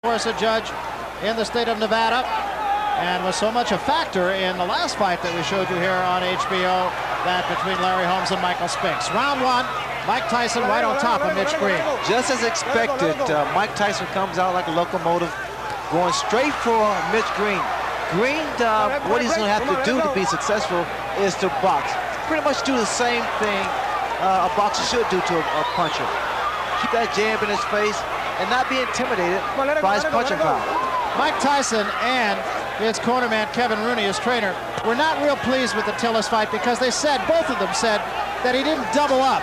course, a judge in the state of Nevada, and was so much a factor in the last fight that we showed you here on HBO, that between Larry Holmes and Michael Spinks. Round one, Mike Tyson right on top of Mitch Green. Just as expected, Mike Tyson comes out like a locomotive, going straight for Mitch Green. Green, what he's going to have to do to be successful is to box. Pretty much do the same thing a boxer should do to a puncher. Keep that jab in his face and not be intimidated by his punching power. Mike Tyson and his cornerman Kevin Rooney, his trainer, were not real pleased with the Tillis fight because they said, both of them said, that he didn't double up.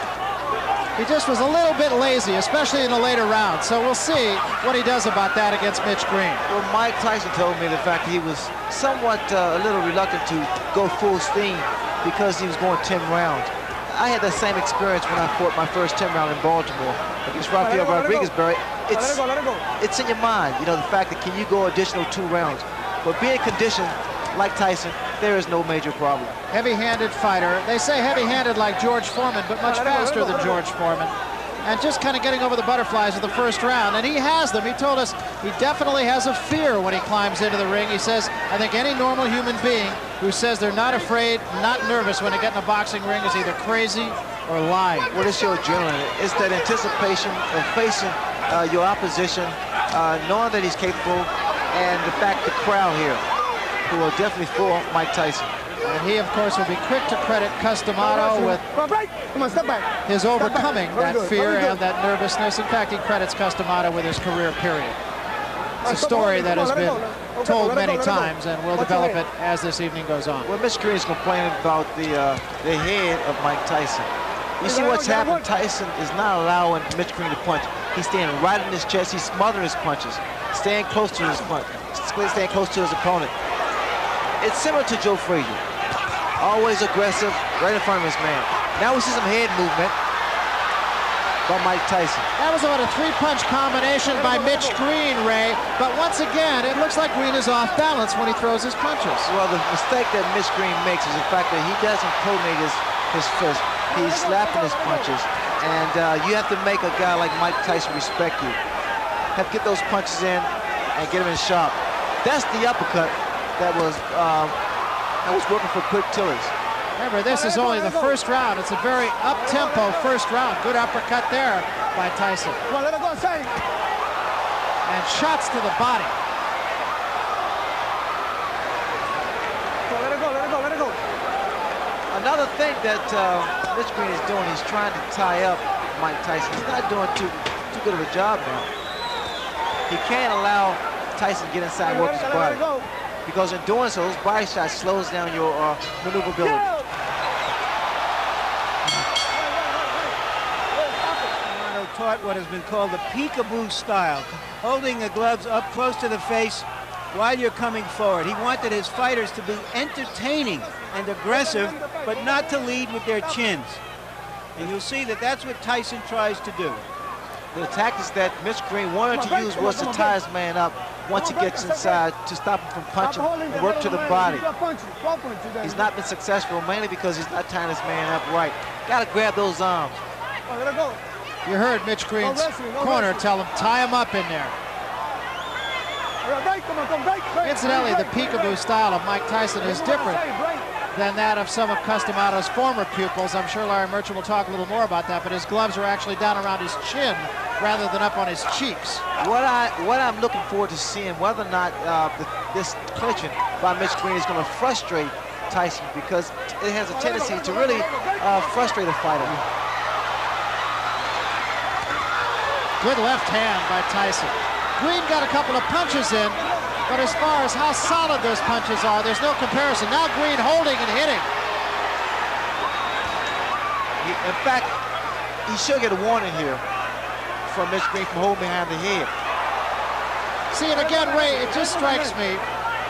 He just was a little bit lazy, especially in the later rounds. So we'll see what he does about that against Mitch Green. Well, Mike Tyson told me the fact that he was somewhat a little reluctant to go full steam because he was going 10 rounds. I had that same experience when I fought my first 10 round in Baltimore against Rafael Rodriguez, Barry. It's in your mind, you know, the fact that can you go additional 2 rounds. But being conditioned like Tyson, there is no major problem. Heavy-handed fighter. They say heavy-handed like George Foreman, but much faster than George Foreman. And just kind of getting over the butterflies of the first round. And he has them. He told us he definitely has a fear when he climbs into the ring. He says, I think any normal human being who says they're not afraid, not nervous when they get in a boxing ring is either crazy or lying. What is your adrenaline? It's that anticipation of facing your opposition, knowing that he's capable, and the fact the crowd here, who are definitely for Mike Tyson. And he, of course, will be quick to credit Customato with his overcoming that fear and that nervousness. In fact, he credits Customato with his career period. It's a story that has been told many times, and we'll develop it as this evening goes on. Well, Mitch Green is complaining about the head of Mike Tyson. You see what's happened? Tyson is not allowing Mitch Green to punch. He's standing right in his chest. He's smothering his punches, staying close to his punch, staying close to his opponent. It's similar to Joe Frazier. Always aggressive, right in front of his man. Now we see some head movement by Mike Tyson. That was about a 3-punch combination by Mitch Green, Ray. But once again, it looks like Green is off balance when he throws his punches. Well, the mistake that Mitch Green makes is the fact that he doesn't coordinate his fist. He's slapping his punches. And you have to make a guy like Mike Tyson respect you. Have to get those punches in and get him in sharp. That's the uppercut that was working for quick Tillis. Remember, this is only the first round. It's a very up-tempo first round. Good uppercut there by Tyson. And shots to the body. Another thing that Mitch Green is doing, he's trying to tie up Mike Tyson. He's not doing too good of a job now. He can't allow Tyson to get inside and work his body, because in doing so, those body shots slows down your maneuverability. Taught what has been called the peekaboo style, holding the gloves up close to the face while you're coming forward. He wanted his fighters to be entertaining and aggressive, but not to lead with their chins. And you'll see that that's what Tyson tries to do. The tactics that Mitch Green wanted to use was to tie his man up once he gets inside, to stop him from punching and work to the body. He's not been successful, mainly because he's not tying his man up right. Got to grab those arms. You heard Mitch Green's corner tell him, tie him up in there. Incidentally, the peekaboo style of Mike Tyson is different than that of some of Customato's former pupils. I'm sure Larry Merchant will talk a little more about that, but his gloves are actually down around his chin rather than up on his cheeks. What I'm looking forward to seeing, whether or not this clinching by Mitch Green is going to frustrate Tyson, because it has a tendency to really frustrate a fighter. Good left hand by Tyson. Green got a couple of punches in, but as far as how solid those punches are, there's no comparison. Now Green holding and hitting. In fact, he should get a warning here from Mitch Green from holding behind the head. See, and again, Ray, it just strikes me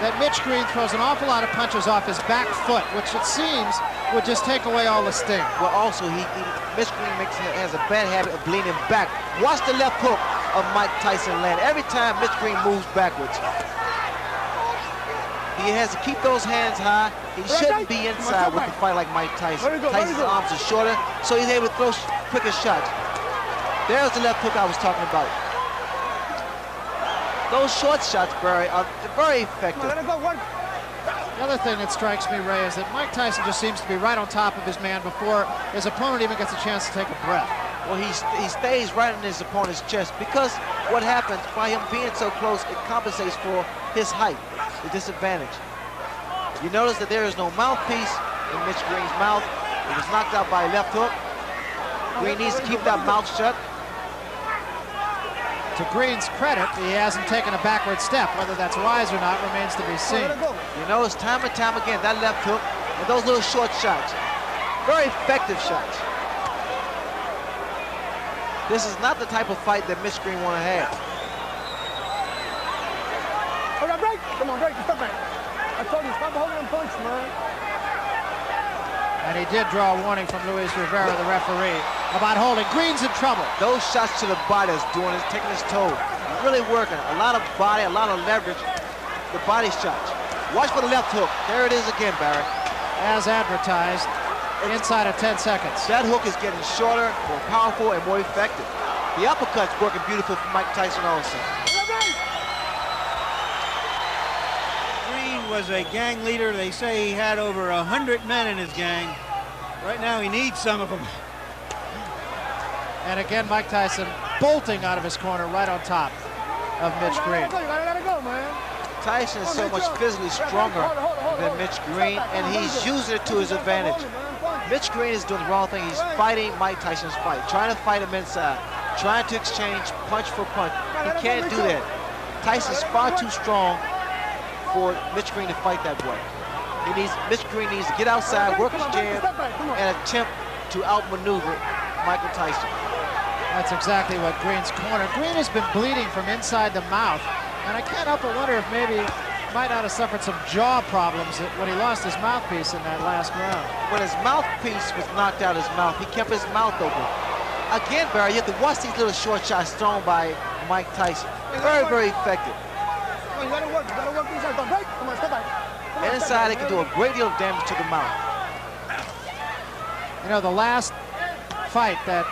that Mitch Green throws an awful lot of punches off his back foot, which it seems would just take away all the sting. Well, also, Mitch Green has a bad habit of leaning back. Watch the left hook of Mike Tyson land. Every time Mitch Green moves backwards, he has to keep those hands high. He shouldn't be inside with a fight like Mike Tyson. Tyson's arms are shorter, so he's able to throw quicker shots. There's the left hook I was talking about. Those short shots, Barry, are very effective. The other thing that strikes me, Ray, is that Mike Tyson just seems to be right on top of his man before his opponent even gets a chance to take a breath. Well, he stays right in his opponent's chest because what happens by him being so close, it compensates for his height, the disadvantage. You notice that there is no mouthpiece in Mitch Green's mouth. He was knocked out by a left hook. Green needs to keep that mouth shut. To Green's credit, he hasn't taken a backward step. Whether that's wise or not remains to be seen. You notice time and time again that left hook and those little short shots. Very effective shots. This is not the type of fight that Mitch Green want to have. Hold on, break. Come on, break. Stop back. I told you, stop holding them punch, man. And he did draw a warning from Luis Rivera, the referee, about holding. Green's in trouble. Those shots to the body is doing is taking his toll. Really working. A lot of body, a lot of leverage. The body shots. Watch for the left hook. There it is again, Barry. As advertised, inside of 10 seconds. That hook is getting shorter, more powerful, and more effective. The uppercut's working beautiful for Mike Tyson also. Was a gang leader. They say he had over 100 men in his gang. Right now he needs some of them. And again, Mike Tyson bolting out of his corner right on top of Mitch Green. Tyson is so much physically stronger than Mitch Green, and he's using it to his advantage. Mitch Green is doing the wrong thing. He's fighting Mike Tyson's fight, trying to fight him inside, trying to exchange punch for punch. He can't do that. Tyson's far too strong for Mitch Green to fight that way. Mitch Green needs to get outside, work his jab, and attempt to outmaneuver Michael Tyson. That's exactly what Green's corner. Green has been bleeding from inside the mouth, and I can't help but wonder if maybe he might not have suffered some jaw problems when he lost his mouthpiece in that last round. When his mouthpiece was knocked out of his mouth, he kept his mouth open. Again, Barry, you have to watch these little short shots thrown by Mike Tyson. Very, very effective. You gotta work inside. Don't break. Come on, step back. And inside, it can do a great deal of damage to the mouth. You know, the last fight that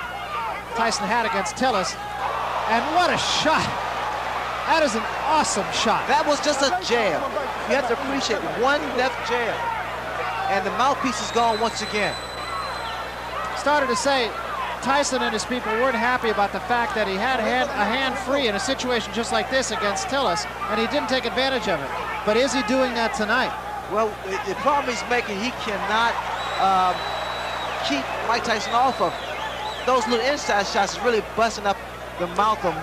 Tyson had against Tillis, and what a shot. That is an awesome shot. That was just a jab. You have to appreciate one left jab. And the mouthpiece is gone once again. Started to say Tyson and his people weren't happy about the fact that he had a hand free in a situation just like this against Tillis, and he didn't take advantage of it. But is he doing that tonight? Well, the problem he's making, he cannot keep Mike Tyson off of. Those little inside shots is really busting up the mouth of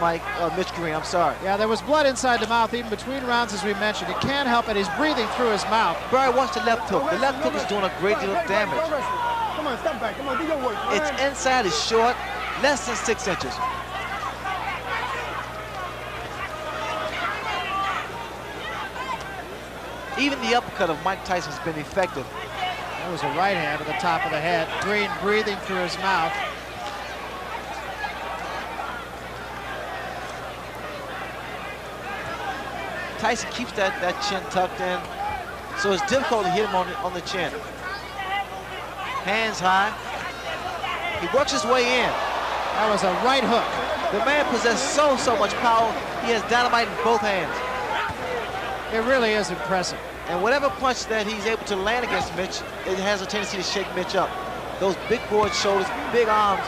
Mitch Green. I'm sorry. Yeah, there was blood inside the mouth even between rounds, as we mentioned. He can't help it. He's breathing through his mouth. Barry, watch the left hook. The left hook is doing a great deal of damage. Come on, step back. Come on, do your work. Its inside is short, less than 6 inches. Even the uppercut of Mike Tyson has been effective. That was a right hand to the top of the head. Green breathing through his mouth. Tyson keeps that chin tucked in, so it's difficult to hit him on the chin. Hands high. He works his way in. That was a right hook. The man possesses so much power. He has dynamite in both hands. It really is impressive. And whatever punch that he's able to land against Mitch, it has a tendency to shake Mitch up. Those big broad shoulders, big arms.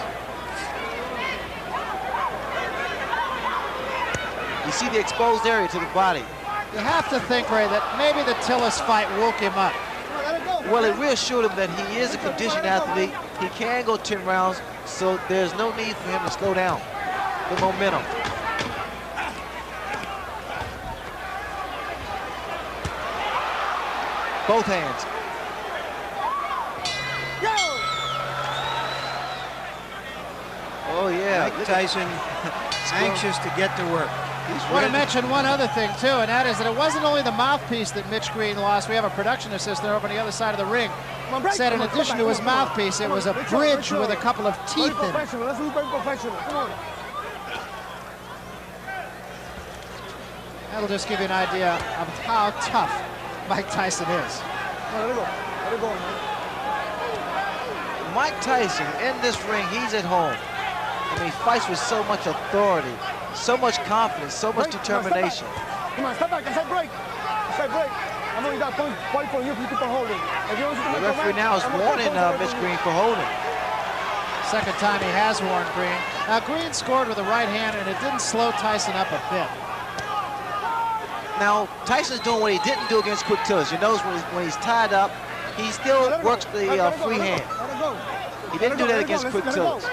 You see the exposed area to the body. You have to think, Ray, that maybe the Tillis fight woke him up. Well, it reassured him that he is a conditioned athlete. He can go 10 rounds, so there's no need for him to slow down the momentum. Both hands. Oh, yeah. Mike Tyson anxious to get to work. I want to mention one other thing, too, and that is that it wasn't only the mouthpiece that Mitch Green lost. We have a production assistant over on the other side of the ring. Said in addition to his mouthpiece, it was a bridge with a couple of teeth in it. Let's do professional. Come on. That'll just give you an idea of how tough Mike Tyson is. Let it go, man. Mike Tyson, in this ring, he's at home. I mean, he fights with so much authority. So much confidence, so much determination. Come on, step back, inside break. Inside break. I know you got points for you if you keep on holding. The referee now is warning Mitch Green for holding. Second time he has warned Green. Now Green scored with a right hand and it didn't slow Tyson up a bit. Now Tyson's doing what he didn't do against Quick Tillers. You notice when he's tied up, he still works the free hand. He didn't do that against Quick Tillers.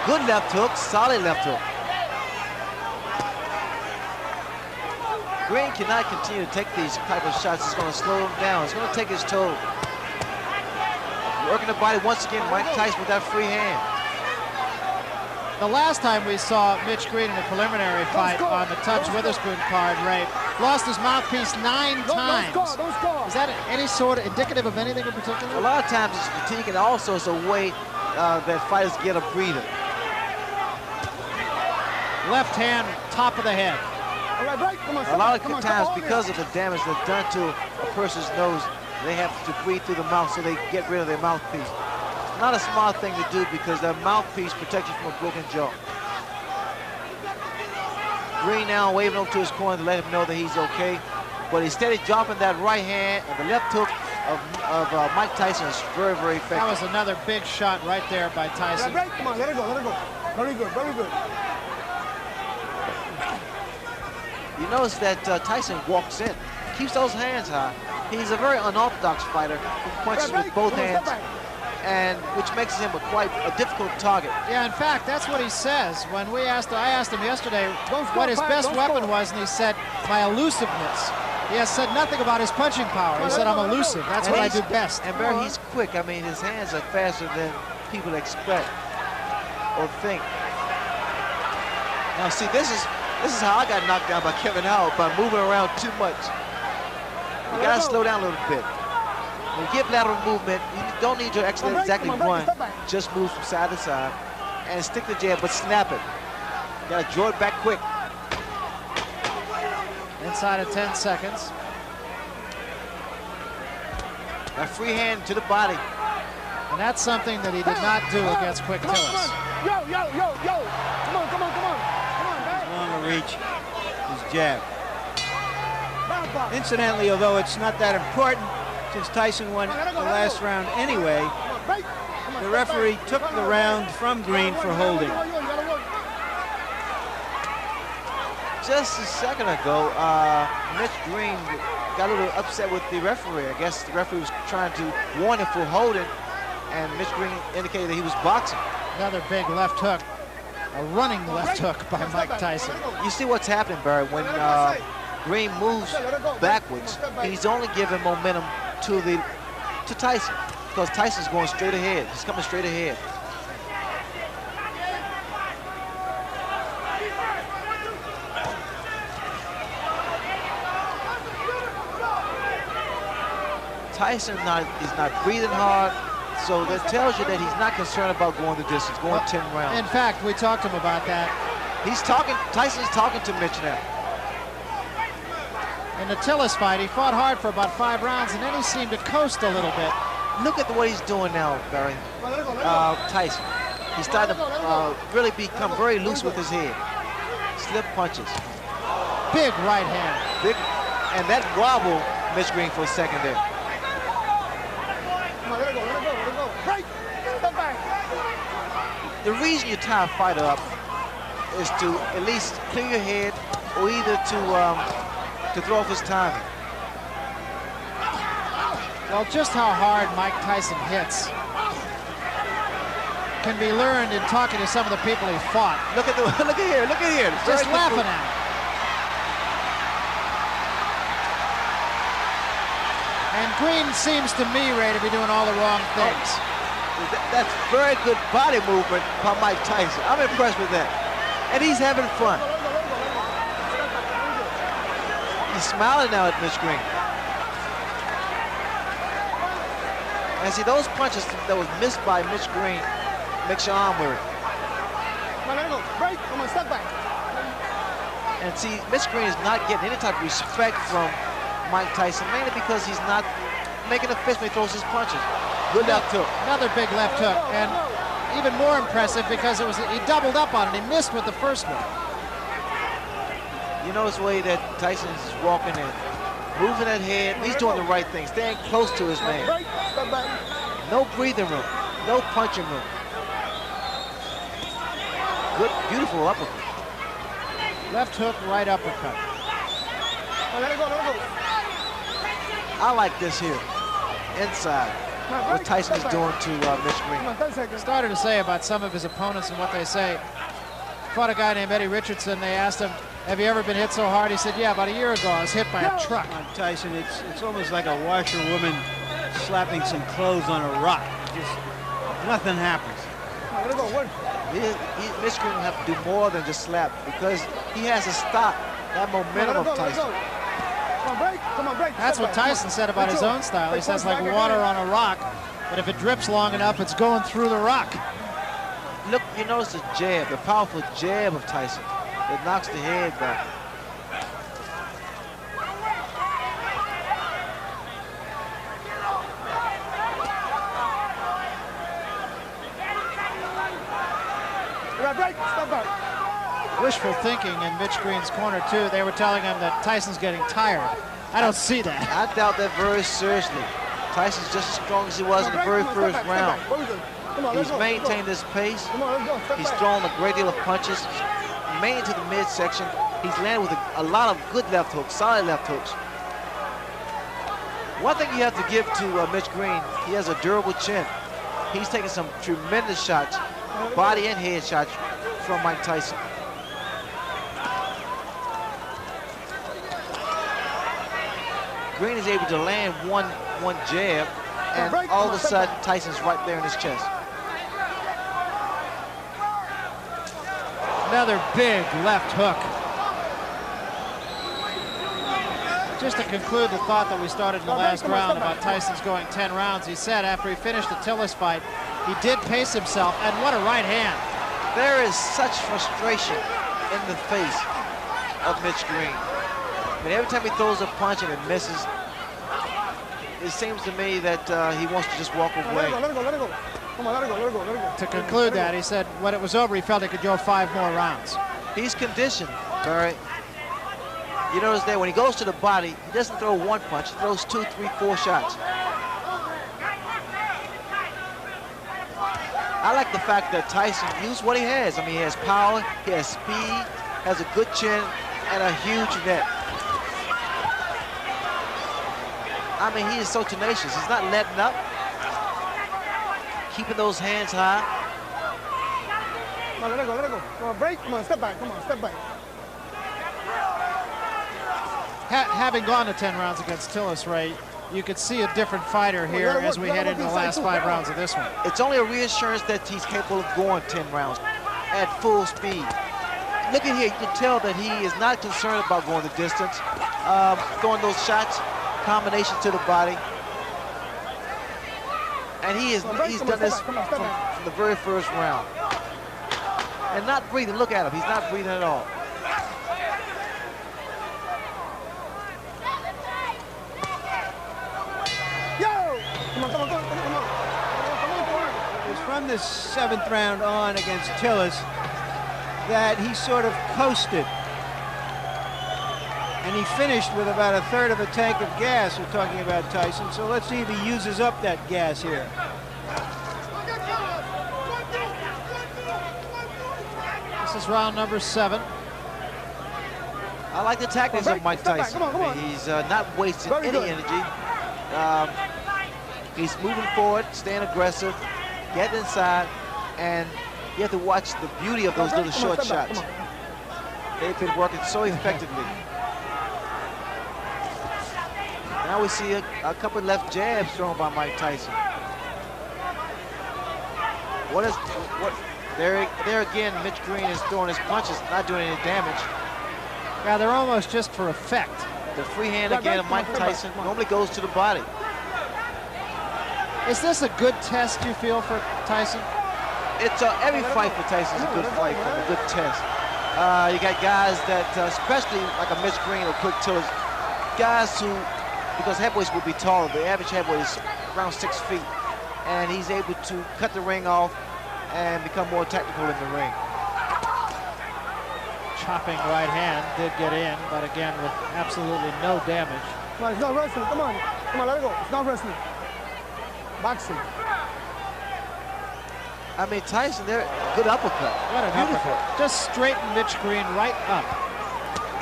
Good left hook, solid left hook. Green cannot continue to take these type of shots. It's going to slow him down. It's going to take his toll. Working the body once again, Mike Tyson with that free hand. The last time we saw Mitch Green in a preliminary fight on the Tubbs Witherspoon card, Ray, lost his mouthpiece 9 times. Is that any sort of indicative of anything in particular? A lot of times it's fatigue, and also it's a way that fighters get a breather. Left hand, top of the head. A lot of times, because of the damage that's done to a person's nose, they have to breathe through the mouth so they get rid of their mouthpiece. It's not a smart thing to do because their mouthpiece protects you from a broken jaw. Green now waving over to his corner to let him know that he's okay. But instead of dropping that right hand, and the left hook of Mike Tyson is very, very effective. That was another big shot right there by Tyson. Come on, let it go, let it go. Very good, very good. You notice that Tyson walks in, keeps those hands high. He's a very unorthodox fighter who punches with both hands, and which makes him quite a difficult target. Yeah, in fact, that's what he says. When I asked him yesterday what his best weapon was, and he said, my elusiveness. He has said nothing about his punching power. He said, I'm elusive. That's what I do best. And Barry, he's quick. I mean, his hands are faster than people expect or think. Now, see, this is how I got knocked down by Kevin Howard, by moving around too much. You gotta slow down a little bit. When you get lateral movement, you don't need to actually exactly run. Just move from side to side and stick the jab, but snap it. You gotta draw it back quick. Inside of 10 seconds. That free hand to the body. And that's something that he did not do against Quick Tillers. Yo. Come on. Longer reach, his jab. Incidentally, although it's not that important, since Tyson won the last round anyway, the referee took the round from Green for holding. Just a second ago, Mitch Green got a little upset with the referee. I guess the referee was trying to warn him for holding, and Mitch Green indicated that he was boxing. Another big left hook. A running left hook by Mike Tyson. You see what's happening, Barry, when Green moves backwards, he's only giving momentum to Tyson, because Tyson's going straight ahead. He's coming straight ahead. Tyson is not breathing hard, so that tells you that he's not concerned about going the distance, going 10 rounds. In fact, we talked to him about that. Tyson's talking to Mitch now. In the Tillis fight, he fought hard for about 5 rounds, and then he seemed to coast a little bit. Look at what he's doing now, Barry. Tyson. He's starting to really become very loose with his head. Slip punches. Big right hand. Big, and that wobbled Mitch Green for a second there. Let it go. Break. Step back. The reason you tie a fighter up is to at least clear your head, or either to throw off his timing. Well, just how hard Mike Tyson hits can be learned in talking to some of the people he fought. Look at here. Just laughing at him. And Green seems to me, Ray, to be doing all the wrong things. That's very good body movement by Mike Tyson. I'm impressed with that. And he's having fun. He's smiling now at Mitch Green. And see, those punches that was missed by Mitch Green makes your arm weary. Break. Come on, step back. And see, Mitch Green is not getting any type of respect from Mike Tyson, mainly because he's not making a fist when he throws his punches. Good left hook. Another big left hook. And even more impressive because he doubled up on it. He missed with the first one. You notice the way that Tyson is walking in, moving that head. He's doing the right thing, staying close to his man. No breathing room, no punching room. Good, beautiful uppercut. Left hook, right uppercut. I like this here, inside, what Tyson is doing to Mitch Green. Started to say about some of his opponents and what they say. Fought a guy named Eddie Richardson. They asked him, have you ever been hit so hard? He said, yeah, about a year ago I was hit by a truck. On Tyson, it's almost like a washerwoman slapping some clothes on a rock. Just nothing happens. Mitch Green will have to do more than just slap because he has to stop that momentum of Tyson. That's what Tyson said about his own style. He says like water on a rock, but if it drips long enough, it's going through the rock. Look, you notice the jab, the powerful jab of Tyson. It knocks the head back. Wishful thinking in Mitch Green's corner, too. They were telling him that Tyson's getting tired. I don't see that. I doubt that very seriously. Tyson's just as strong as he was in the very first round. He's maintained this pace. He's thrown a great deal of punches, mainly to the midsection. He's landed with a lot of good left hooks, solid left hooks. One thing you have to give to Mitch Green, he has a durable chin. He's taking some tremendous shots, body and head shots from Mike Tyson. Green is able to land one jab, and all of a sudden Tyson's right there in his chest. Another big left hook. Just to conclude the thought that we started in the last round about Tyson's going 10 rounds, he said after he finished the Tillis fight, he did pace himself, and what a right hand. There is such frustration in the face of Mitch Green. I mean, every time he throws a punch and it misses, it seems to me that he wants to just walk away. To conclude that, he said when it was over, he felt he could go 5 more rounds. He's conditioned, Barry. You notice that when he goes to the body, he doesn't throw one punch, he throws 2, 3, 4 shots. I like the fact that Tyson used what he has. I mean, he has power, he has speed, has a good chin, and a huge neck. I mean, he is so tenacious. He's not letting up. Keeping those hands high. Come on, let it go, let it go. Come on, break. Come on, step back. Come on, step back. Having gone to 10 rounds against Tillis, Ray, you could see a different fighter here as we head into the last 5 rounds of this one. It's only a reassurance that he's capable of going 10 rounds at full speed. Look at here, you can tell that he is not concerned about going the distance, throwing those shots, combination to the body. And he's done this from the very first round. And not breathing, look at him, he's not breathing at all. It was from this 7th round on against Tillis that he sort of coasted. And he finished with about 1/3 of a tank of gas. We're talking about Tyson, so let's see if he uses up that gas here. This is round number 7. I like the tactics of Mike Tyson. I mean, he's not wasting any energy. He's moving forward, staying aggressive, getting inside, and you have to watch the beauty of those little short shots. They've been working so effectively. Now we see a couple left jabs thrown by Mike Tyson. There again, Mitch Green is throwing his punches, not doing any damage. Yeah, they're almost just for effect. The free hand again of Mike Tyson normally goes to the body. Is this a good test, you feel, for Tyson? It's every fight for Tyson is a good fight, a good test. You got guys that, especially like a Mitch Green or Quick Tillis, guys who, because heavyweights will be taller, the average heavyweight is around 6 feet, and he's able to cut the ring off and become more technical in the ring. Chopping right hand did get in, but again with absolutely no damage. Come on, it's not wrestling. Come on. Come on, let it go. It's not wrestling. Boxing. I mean, Tyson, they're good uppercut. What an uppercut. Just straighten Mitch Green right up.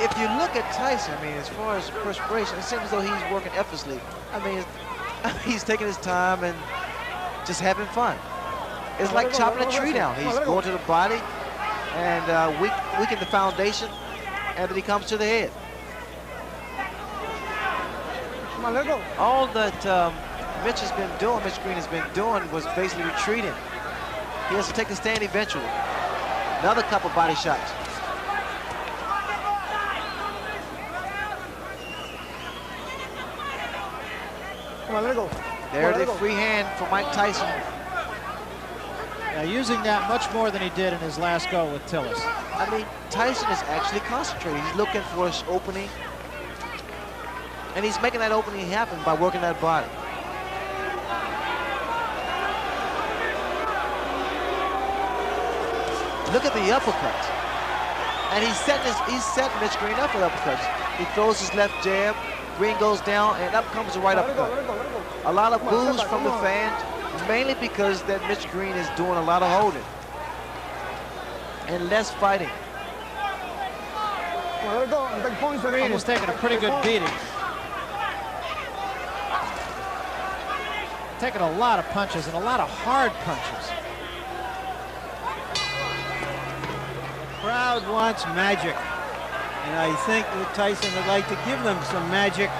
If you look at Tyson, I mean, as far as perspiration, it seems as though he's working effortlessly. I mean, he's taking his time and just having fun. It's like chopping a tree down. He's going to the body and weaken the foundation, and then he comes to the head. Come on, let it go. All that Mitch Green has been doing was basically retreating. He has to take a stand eventually. Another couple body shots. Come on, let it go. There's a free hand for Mike Tyson. Yeah, using that much more than he did in his last go with Tillis. I mean, Tyson is actually concentrating. He's looking for his opening. And he's making that opening happen by working that body. Look at the uppercuts. And he's setting Mitch Green up with uppercuts. He throws his left jab, Green goes down, and up comes the right uppercut. A lot of boos from the fans, mainly because that Mitch Green is doing a lot of holding and less fighting. Green is taking a pretty good beating. Taking a lot of punches and a lot of hard punches. The crowd wants magic, and I think that Tyson would like to give them some magic,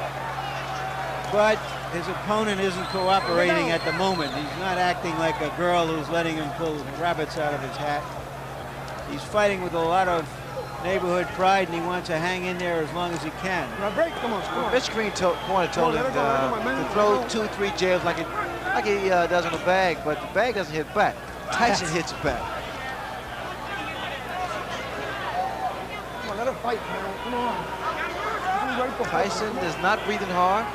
but his opponent isn't cooperating at the moment. He's not acting like a girl who's letting him pull rabbits out of his hat. He's fighting with a lot of neighborhood pride, and he wants to hang in there as long as he can. Mitch Green told him to throw 2-3 jabs like he does on the bag, but the bag doesn't hit back. Tyson hits back. Come on, let him fight, man. Come on. Tyson is not breathing hard.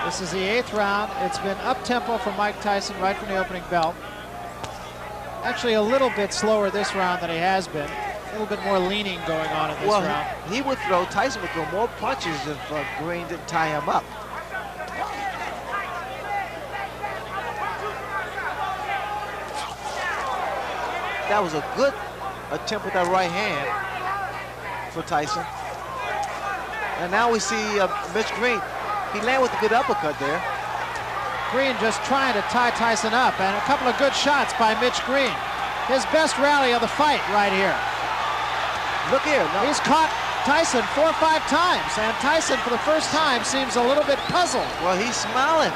This is the 8th round. It's been up-tempo for Mike Tyson right from the opening belt. Actually a little bit slower this round than he has been. A little bit more leaning going on in this round. Tyson would throw more punches if Green didn't tie him up. That was a good attempt with that right hand for Tyson. And now we see Mitch Green. He landed with a good uppercut there. Green just trying to tie Tyson up, and a couple of good shots by Mitch Green. His best rally of the fight right here. Look here. No. He's caught Tyson 4 or 5 times, and Tyson for the first time seems a little bit puzzled. Well, he's smiling.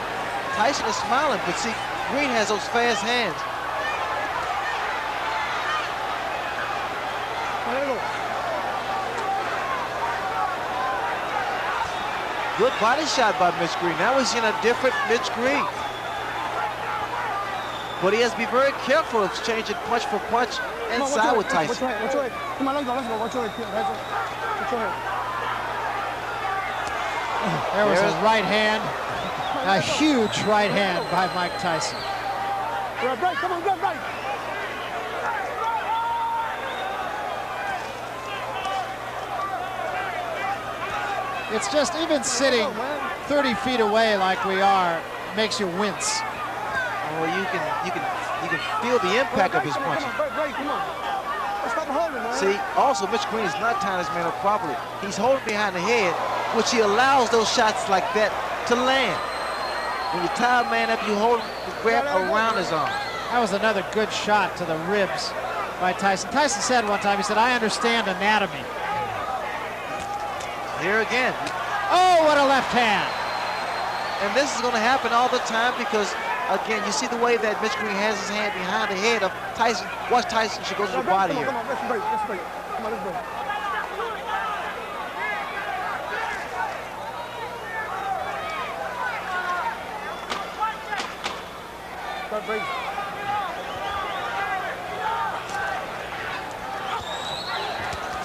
Tyson is smiling, but see, Green has those fast hands. Good body shot by Mitch Green. Now we're seeing a different Mitch Green. But he has to be very careful of changing punch for punch inside with Tyson. Watch your head. Come on, let's go. Watch your head. Watch your head. There was a right hand. A huge right hand by Mike Tyson. Right. Come on, right. It's just even sitting 30 feet away like we are makes you wince. Oh, you can feel the impact of his punches. See, also Mitch Green is not tying his man up properly. He's holding behind the head, which he allows those shots like that to land. When you tie a man up, you hold the grab around his arm. That was another good shot to the ribs by Tyson. Tyson said one time, he said, "I understand anatomy." Here again. Oh, what a left hand. And this is going to happen all the time because, again, you see the way that Mitch Green has his hand behind the head of Tyson. Watch Tyson, she goes to the body here. Come on, let's break. Come on, let's go. Start break.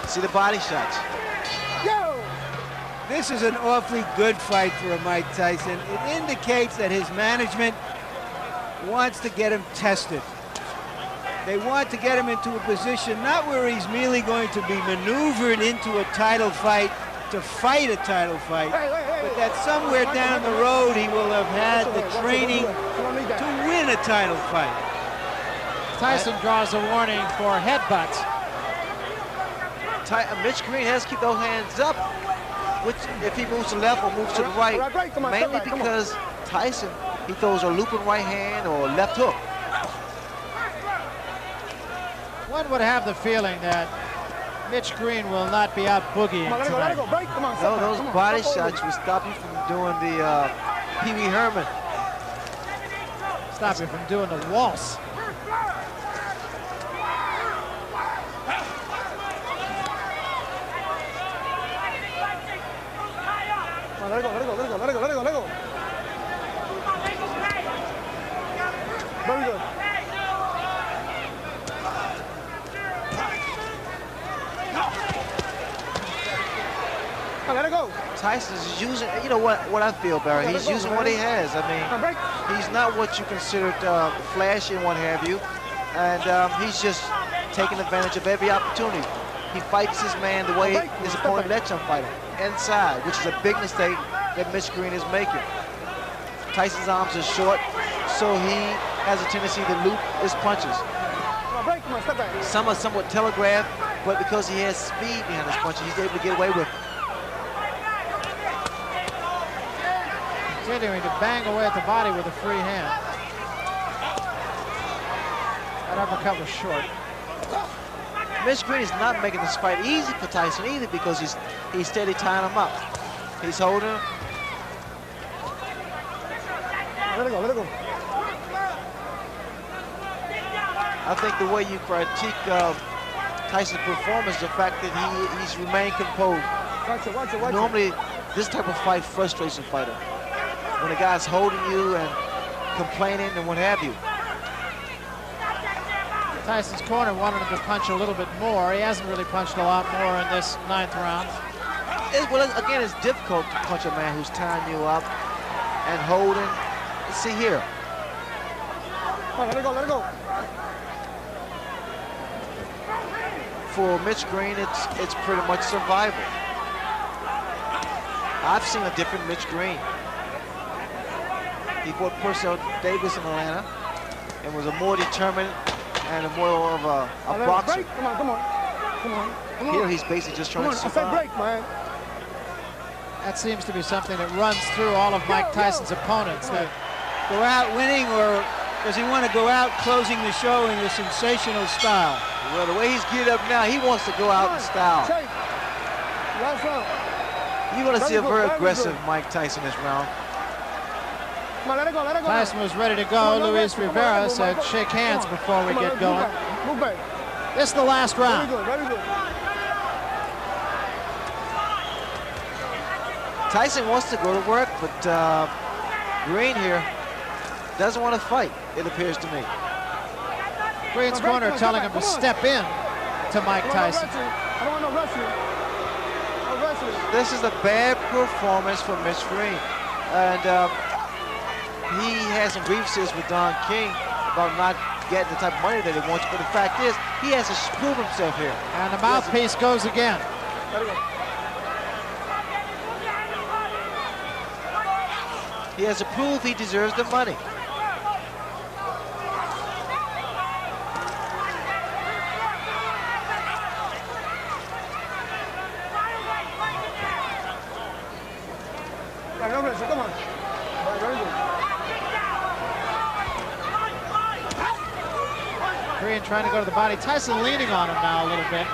See the body shots. This is an awfully good fight for Mike Tyson. It indicates that his management wants to get him tested. They want to get him into a position not where he's merely going to be maneuvered into a title fight to fight a title fight, but that somewhere down the road he will have had the training to win a title fight. Tyson draws a warning for headbutts. Mitch Green has to keep those hands up, which if he moves to the left or moves to the right, mainly because Tyson, he throws a looping right hand or left hook. One would have the feeling that Mitch Green will not be out boogieing tonight. No, those body shots will stop you from doing the Pee Wee Herman. Stop you from doing the waltz. Let it go, let it go, let it go, let it go, let it go, let it go. Very good. Let it go. Tyson's using, you know what I feel, Barry, he's using what he has. I mean, he's not what you considered flashy and what have you, and he's just taking advantage of every opportunity. He fights his man the way his opponent lets him fight him, inside, which is a big mistake that Mitch Green is making. Tyson's arms are short, so he has a tendency to loop his punches. Some are somewhat telegraphed, but because he has speed behind his punches, he's able to get away with it. Continuing to bang away at the body with a free hand. That uppercut was short. Mitch Green is not making this fight easy for Tyson either because he's steady tying him up. He's holding him. Let it go, let it go. I think the way you critique Tyson's performance is the fact that he's remained composed. Watch it, watch it, watch it. Normally, this type of fight frustrates a fighter. When a guy's holding you and complaining and what have you. Tyson's corner wanted him to punch a little bit more. He hasn't really punched a lot more in this 9th round. Well, again, it's difficult to punch a man who's tying you up and holding. Let's see here. Let it go, let it go. For Mitch Green, it's pretty much survival. I've seen a different Mitch Green. He fought Purcell Davis in Atlanta and was a more determined and a more of a boxer. Come on, come on, come on, come on. Here he's basically just trying to survive. Break, man. That seems to be something that runs through all of Mike Tyson's opponents. That go out winning, or does he want to go out closing the show in a sensational style? Well, the way he's geared up now, he wants to go out in style. Last round. You're going to see a very aggressive Mike Tyson this round. Come on, let it go, let it go. Tyson was ready to go. Luis Rivera said shake hands before we get going. Move back. This is the last round. Very good, very good. Tyson wants to go to work, but Green here doesn't want to fight, it appears to me. Green's corner telling him to step in to Mike Tyson. I don't want no wrestling. No wrestling. This is a bad performance for Mitch Green. And he has some grievances with Don King about not getting the type of money that he wants. But the fact is, he has to prove himself here. And the mouthpiece goes again. He has to prove he deserves the money. Come on. Very good. Green trying to go to the body. Tyson leaning on him now a little bit.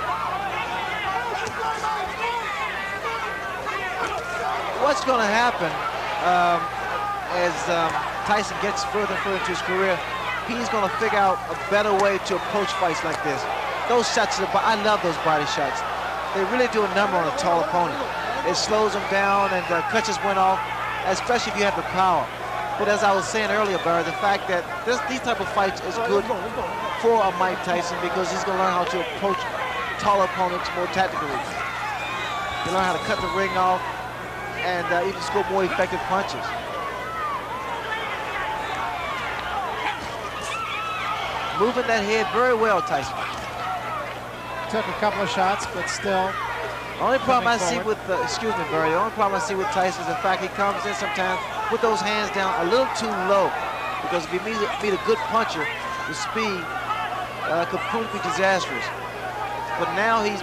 What's going to happen as Tyson gets further and further into his career, he's going to figure out a better way to approach fights like this. Those shots, I love those body shots. They really do a number on a tall opponent. It slows them down and cuts his win off, especially if you have the power. But as I was saying earlier, Barry, the fact that these type of fights is good for a Mike Tyson because he's going to learn how to approach tall opponents more tactically. He'll learn how to cut the ring off and even score more effective punches. moving that head very well, Tyson. Took a couple of shots, but still. Only problem I see forward. with, excuse me, Barry, the only problem I see with Tyson is the fact he comes in sometimes with those hands down a little too low. Because if he meet a good puncher, the speed could prove to be disastrous. But now he's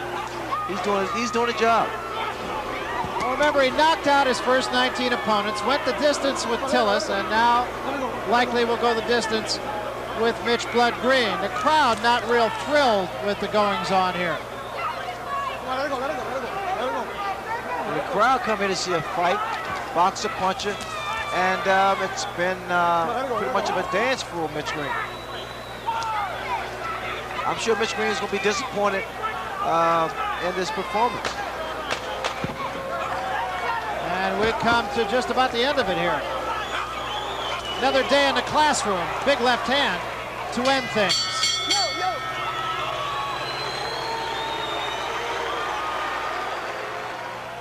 doing a job. Well, remember, he knocked out his first 19 opponents, went the distance with Tillis, and now likely will go the distance with Mitch Blood Green. The crowd not real thrilled with the goings-on here. The crowd come here to see a fight, boxer, puncher, and it's been pretty much of a dance for Mitch Green. I'm sure Mitch Green is going to be disappointed in this performance. And we come to just about the end of it here. Another day in the classroom. Big left hand to end things.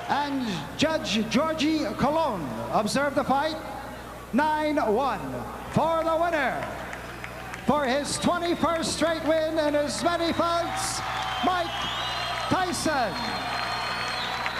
And Judge Georgie Colon observed the fight 9-1 for the winner. For his 21st straight win in as many fights, Mike Tyson.